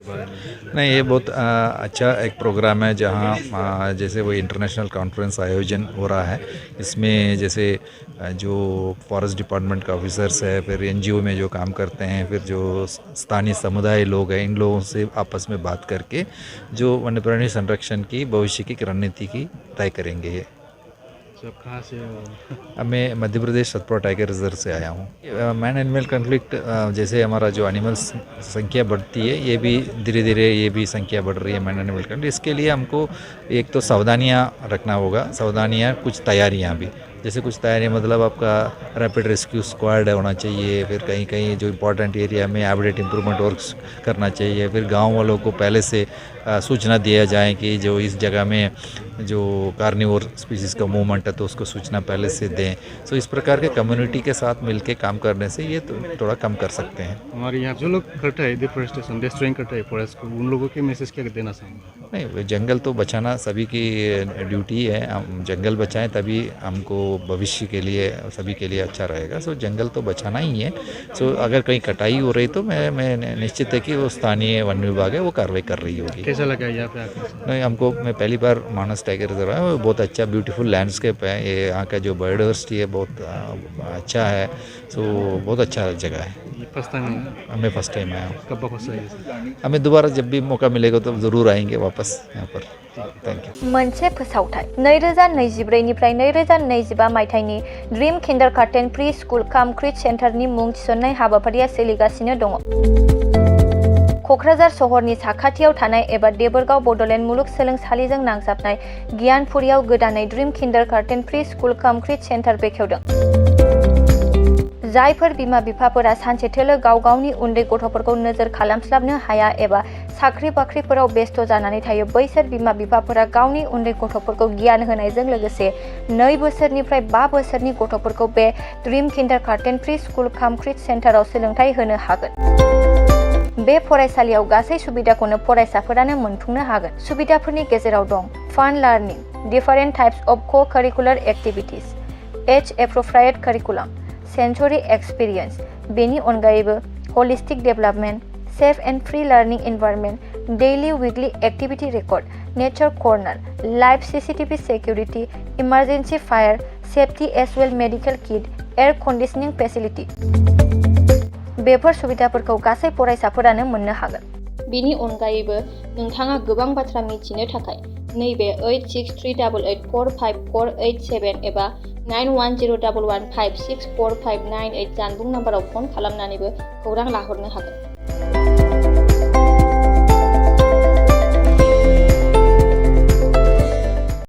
नहीं, ये बहुत अच्छा एक प्रोग्राम है जहाँ जैसे वो इंटरनेशनल कॉन्फ्रेंस आयोजन हो रहा है। इसमें जैसे जो फॉरेस्ट डिपार्टमेंट का ऑफिसर्स है, फिर एनजीओ में जो काम करते हैं, फिर जो स्थानीय समुदाय लोग हैं, इन लोगों से आपस में बात करके जो वन्यप्राणी संरक्षण की भविष्य की रणनीति की तय करेंगे। ये सब कहाँ से हो? मैं मध्य प्रदेश सतपुड़ा टाइगर रिजर्व से आया हूँ। मैन एनिमल कॉन्फ्लिक्ट जैसे हमारा जो एनिमल्स संख्या बढ़ती है, ये भी धीरे धीरे ये भी संख्या बढ़ रही है मैन एनिमल कॉन्फ्लिक्ट। इसके लिए हमको एक तो सावधानियाँ रखना होगा, सावधानियाँ कुछ तैयारियाँ भी, जैसे कुछ तैयारी मतलब आपका रैपिड रेस्क्यू स्क्वाड होना चाहिए, फिर कहीं कहीं जो इंपॉर्टेंट एरिया में हैबिटेट इंप्रूवमेंट वर्क्स करना चाहिए, फिर गांव वालों को पहले से सूचना दिया जाए कि जो इस जगह में जो कार्निवोर स्पीसीज़ का मूवमेंट है तो उसको सूचना पहले से दें। सो इस प्रकार के कम्युनिटी के साथ मिलके काम करने से ये तो थोड़ा कम कर सकते हैं। हमारे यहाँ जो लोग करते हैं डिफोरेस्टेशन डिस्ट्रॉइंग करते हैं फॉरेस्ट को, उन लोगों के मैसेज क्या देना चाहूँगा? नहीं, जंगल तो बचाना सभी की ड्यूटी है। हम जंगल बचाएं तभी हमको भविष्य के लिए सभी के लिए अच्छा रहेगा। सो जंगल तो बचाना ही है। सो अगर कहीं कटाई हो रही तो मैं निश्चित है कि वो स्थानीय वन विभाग है वो कार्रवाई कर रही होगी। कैसा लगा यहाँ पे आकर? नहीं, हमको मैं पहली बार मानस टाइगर रिजर्व है, बहुत अच्छा ब्यूटीफुल लैंडस्केप है। ये यहाँ का जो बायोडाइवर्सिटी है बहुत अच्छा है। सो बहुत अच्छा जगह है। ये फर्स्ट टाइम है? मैं फर्स्ट टाइम आया हूँ। कब वापस आएंगे? हमें दोबारा जब भी मौका मिलेगा तो ज़रूर आएंगे वापस यहाँ पर। Thank you. मोनसे फोसावथाय 2024 निफ्राय 2025 मायथाइनि ड्रीम किन्डारगार्टेन प्रि स्कुल काम क्रिट सेन्टारनि मुं थिसननाय हाबाफारिया सोलिगासिनो दङ। क'क्राझार सहरनि साखाथियाव थानाय एबा देबोरगाव बड'लेण्ड मुलुगसोलोंसालिजों नांजाबनाय गियानपुरियाव गोदानै ड्रीम किन्डारगार्टेन प्रि स्कुल काम क्रिट सेन्टार बेखेवदों। जायफोर बिमा बिफाफोरा सानसेथोलो गाव गावनि उन्दै गथ'फोरखौ नोजोर खालामस्लाबनो हाया एबा साख्रि बाख्रिफोराव बेस्थ' जानानै थायो, बैसोर बिमा बिफाफोरा गावनि उन्दै गथ'फोरखौ गियान होनायजों लोगोसे 2 बोसोरनिफ्राय 5 बोसोरनि गथ'फोरखौ बे ड्रीम किन्डारगार्टेन प्रि स्कुल काम क्रिट सेन्टाराव सोलोंथाइ होनो हागोन। बे फरायसालियाव गासै सुबिदाखौनो फरायसाफोरानो मोनफुंनो हागोन। सुबिदाफोरनि गेजेराव दं फान लार्निं, different types of co-curricular activities, age appropriate curriculum, sensory experience, बेनि अनगायैबो holistic development, safe and free learning environment, daily weekly activity record, nature corner, live CCTV security, emergency fire safety as well medical kit, air conditioning facility. बेफोर सुबिदाफोरखौ गासै फरायसाफोरानो मोननो हागोन। बेनि अनगायैबो नोंथाङा गोबां बाथ्रा मिथिनो थाखाय नैबे 8638145487 एबा 9101156459 जानबुं नाम्बाराव फन खालामनानैबो खौरां लाहरनो हागोन।